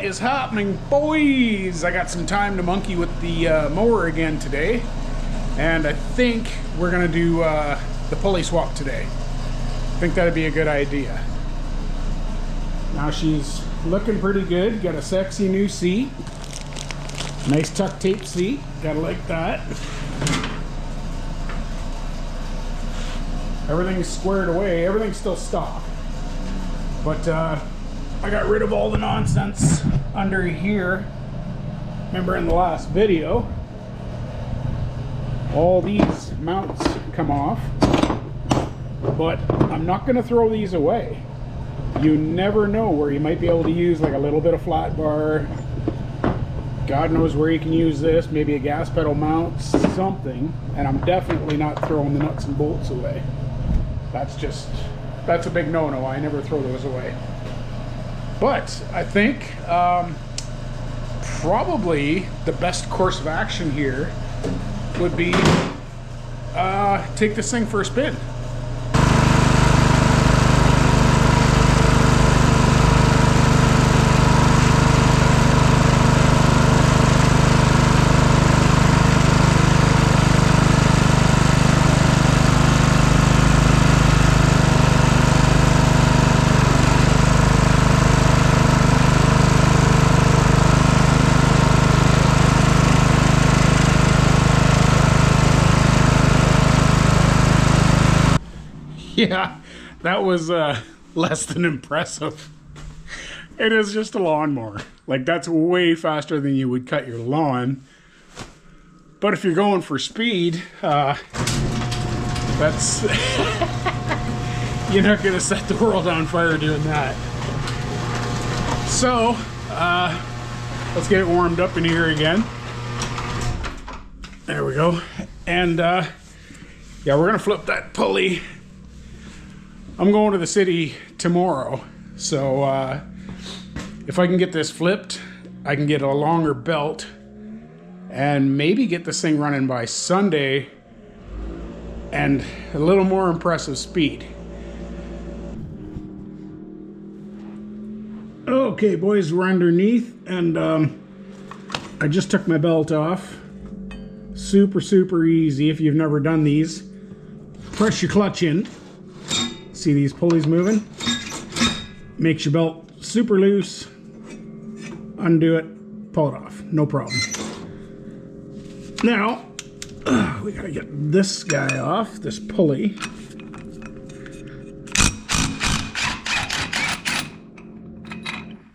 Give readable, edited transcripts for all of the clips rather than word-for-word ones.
is happening, boys? I got some time to monkey with the mower again today, and I think we're gonna do the pulley swap today. I think that'd be a good idea. Now she's looking pretty good. Got a sexy new seat, nice tuck tape seat. Gotta like that. Everything's squared away. Everything's still stock, but I got rid of all the nonsense under here. Remember in the last video, all these mounts come off, but I'm not gonna throw these away. You never know where you might be able to use like a little bit of flat bar. God knows where you can use this, maybe a gas pedal mount, something, and I'm definitely not throwing the nuts and bolts away. That's a big no-no. I never throw those away. But I think probably the best course of action here would be take this thing for a spin. Yeah, that was less than impressive. It is just a lawnmower. Like, that's way faster than you would cut your lawn. But if you're going for speed, that's you're not gonna set the world on fire doing that. So let's get it warmed up in here again. There we go. And yeah, we're gonna flip that pulley. I'm going to the city tomorrow, so if I can get this flipped, I can get a longer belt and maybe get this thing running by Sunday and a little more impressive speed. Okay, boys, we're underneath, and I just took my belt off. Super easy. If you've never done these, press your clutch in. See these pulleys moving? Makes your belt super loose. Undo it, pull it off, no problem. Now, we gotta get this guy off, this pulley.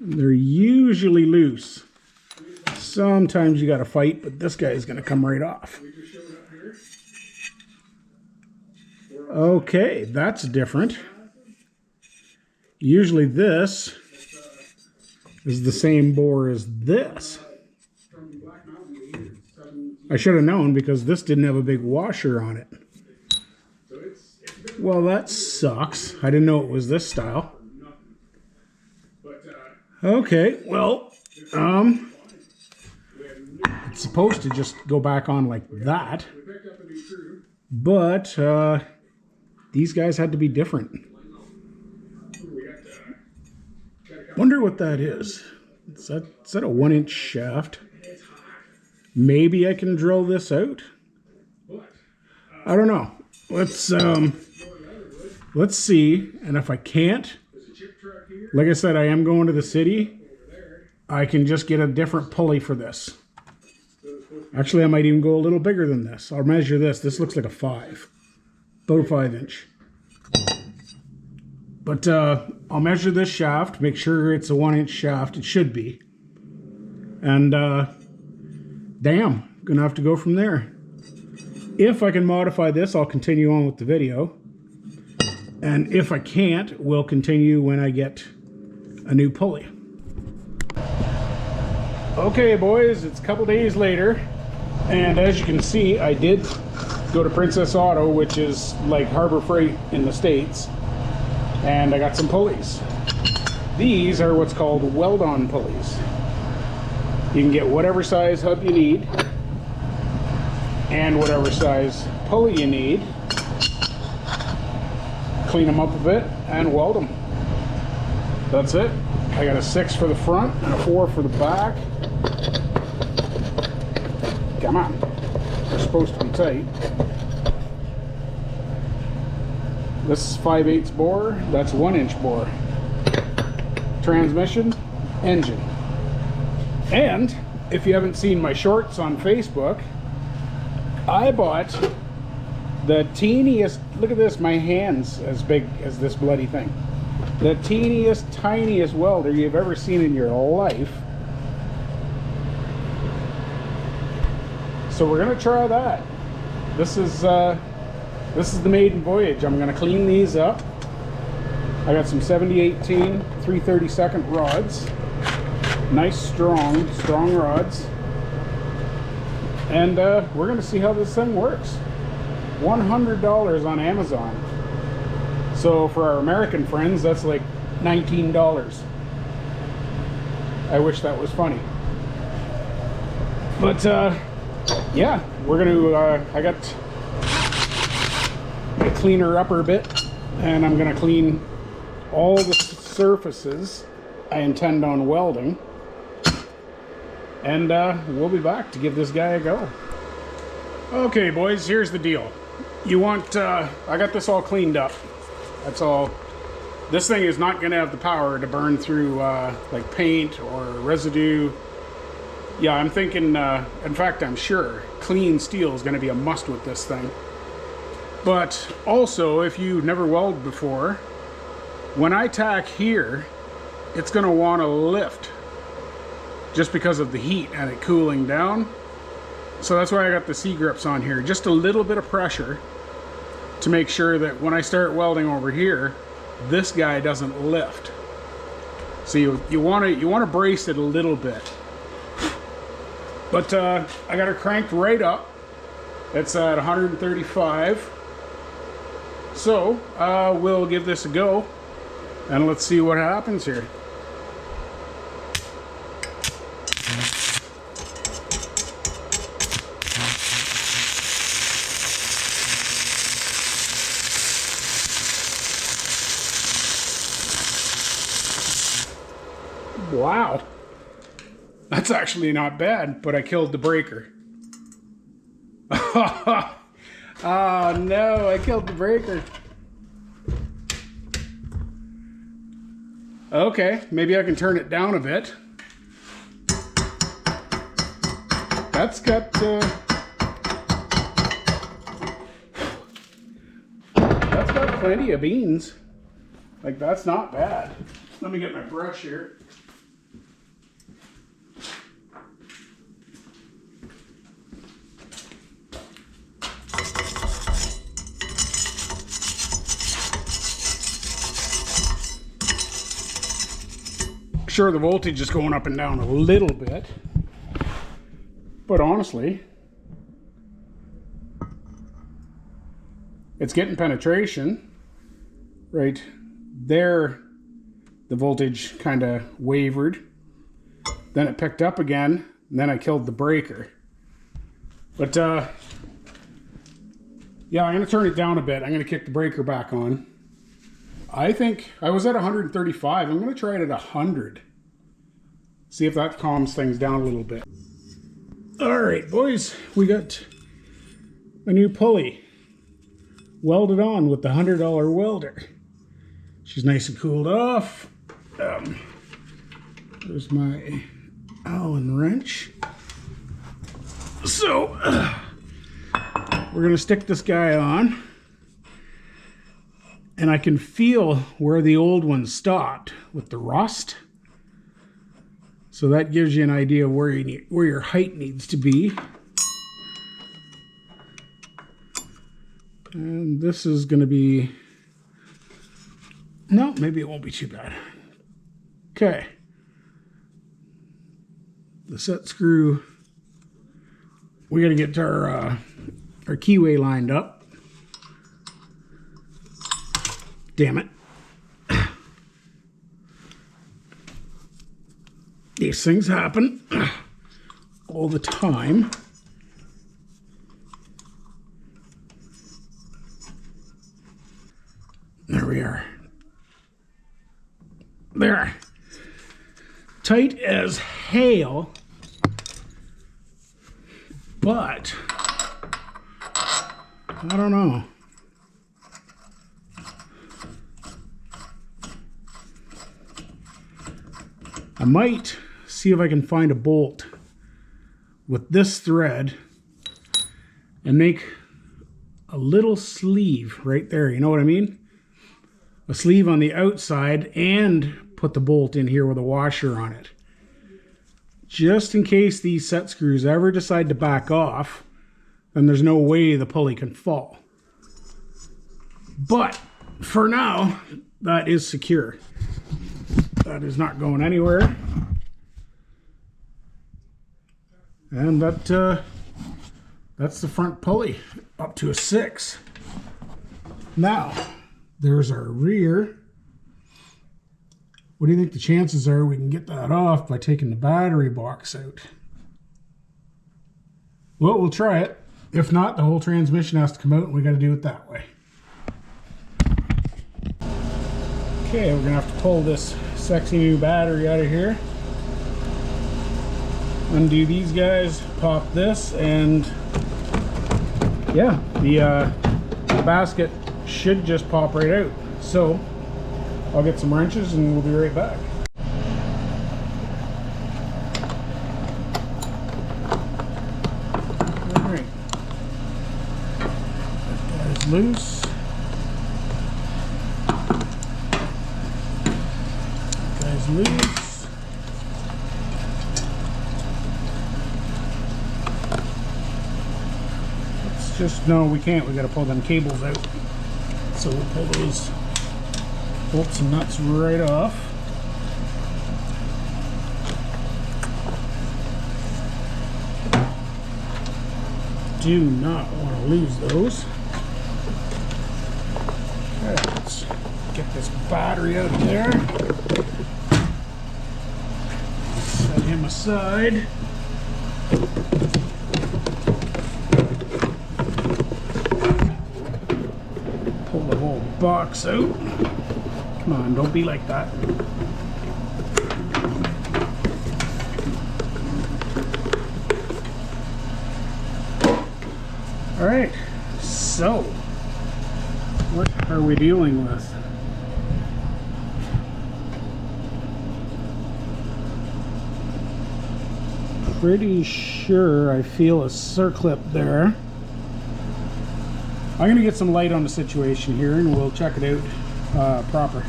They're usually loose. Sometimes you gotta fight, but this guy is gonna come right off. Okay, that's different. Usually this is the same bore as this. I should have known because this didn't have a big washer on it. Well, that sucks. I didn't know it was this style. Okay, well, it's supposed to just go back on like that, but these guys had to be different. Wonder what that is. Is that a 1-inch shaft? Maybe I can drill this out. I don't know. Let's see. And if I can't, like I said, I am going to the city. I can just get a different pulley for this. Actually, I might even go a little bigger than this. I'll measure this. This looks like a 5. About a 5-inch. But I'll measure this shaft, make sure it's a 1-inch shaft. It should be. And damn, gonna have to go from there. If I can modify this, I'll continue on with the video. And if I can't, we'll continue when I get a new pulley. Okay, boys, it's a couple days later. And as you can see, I did go to Princess Auto, which is like Harbor Freight in the States, and I got some pulleys. These are what's called weld-on pulleys. You can get whatever size hub you need and whatever size pulley you need. Clean them up a bit and weld them. That's it. I got a 6 for the front and a 4 for the back. Come on. They're supposed to be tight. This is 5/8 bore. That's 1-inch bore. Transmission, engine. And if you haven't seen my shorts on Facebook, I bought the teeniest, look at this, my hand's as big as this bloody thing. The teeniest, tiniest welder you've ever seen in your life. So we're gonna try that. This is the maiden voyage. I'm gonna clean these up. I got some 7018 3/32 rods. Nice strong rods. And we're gonna see how this thing works. $100 on Amazon. So for our American friends, that's like $19. I wish that was funny. But yeah, we're gonna, I got a cleaner upper bit, and I'm gonna clean all the surfaces I intend on welding. And we'll be back to give this guy a go. Okay, boys, here's the deal. You want, I got this all cleaned up. That's all. This thing is not gonna have the power to burn through like paint or residue. Yeah, I'm thinking, in fact, I'm sure clean steel is gonna be a must with this thing. But also, if you've never welded before, when I tack here, it's gonna wanna lift just because of the heat and it cooling down. So that's why I got the C-grips on here. Just a little bit of pressure to make sure that when I start welding over here, this guy doesn't lift. So you want to brace it a little bit. But I got her cranked right up. It's at 135. So we'll give this a go and let's see what happens here. Wow, that's actually not bad, but I killed the breaker. Oh no, I killed the breaker. Okay, maybe I can turn it down a bit. That's got plenty of beans. Like, that's not bad. Let me get my brush here. Sure, the voltage is going up and down a little bit, but honestly, it's getting penetration. Right there, the voltage kind of wavered, then it picked up again, and then I killed the breaker. But yeah, I'm gonna turn it down a bit. I'm gonna kick the breaker back on. I think I was at 135. I'm gonna try it at 100. See if that calms things down a little bit. All right, boys, we got a new pulley welded on with the $100 welder. She's nice and cooled off. There's my Allen wrench. So we're gonna stick this guy on, and I can feel where the old one stopped with the rust. So that gives you an idea of where your height needs to be. And this is going to be, no, maybe it won't be too bad. Okay. The set screw, we got to get our keyway lined up. Damn it. These things happen all the time. There we are. There. tight as hail, but I don't know. I might see if I can find a bolt with this thread and make a little sleeve right there. You know what I mean? A sleeve on the outside and put the bolt in here with a washer on it. Just in case these set screws ever decide to back off, then there's no way the pulley can fall. But for now, that is secure. That is not going anywhere. And that's the front pulley up to a 6. Now, there's our rear. What do you think the chances are we can get that off by taking the battery box out? Well, we'll try it. If not, the whole transmission has to come out and we got to do it that way. Okay, we're gonna have to pull this sexy new battery out of here. Undo these guys, pop this, and yeah, the basket should just pop right out. So I'll get some wrenches and we'll be right back. All right, that guy's loose. Loose. Let's just, no, we can't. We got to pull them cables out. So we'll pull those bolts and nuts right off. Do not want to lose those. Okay, let's get this battery out of there. Set him aside. Pull the whole box out. Come on, don't be like that. All right, so what are we dealing with? Pretty sure I feel a circlip there. I'm gonna get some light on the situation here and we'll check it out proper.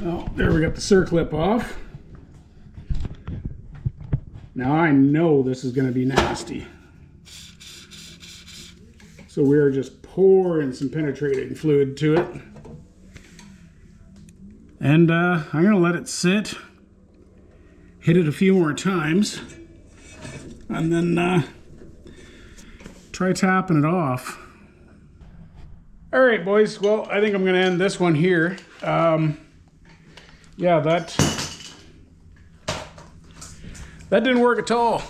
Oh, there we got the circlip off. Now I know this is gonna be nasty. So we're just pouring some penetrating fluid to it. And I'm gonna let it sit, hit it a few more times, and then try tapping it off. All right, boys, well, I think I'm gonna end this one here. Yeah, that didn't work at all.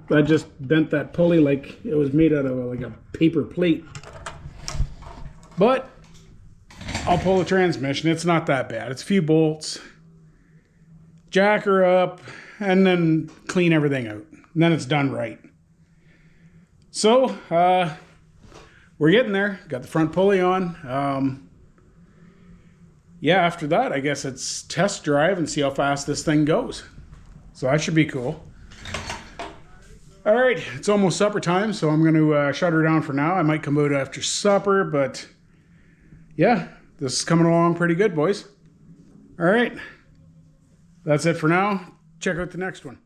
I just bent that pulley like it was made out of like a paper plate. But I'll pull the transmission. It's not that bad. It's a few bolts, jack her up, and then clean everything out. And then it's done right. So, we're getting there. Got the front pulley on. Yeah, after that, I guess it's test drive and see how fast this thing goes. So that should be cool. All right, it's almost supper time, so I'm going to shut her down for now. I might come out after supper, but yeah, this is coming along pretty good, boys. All right, that's it for now. Check out the next one.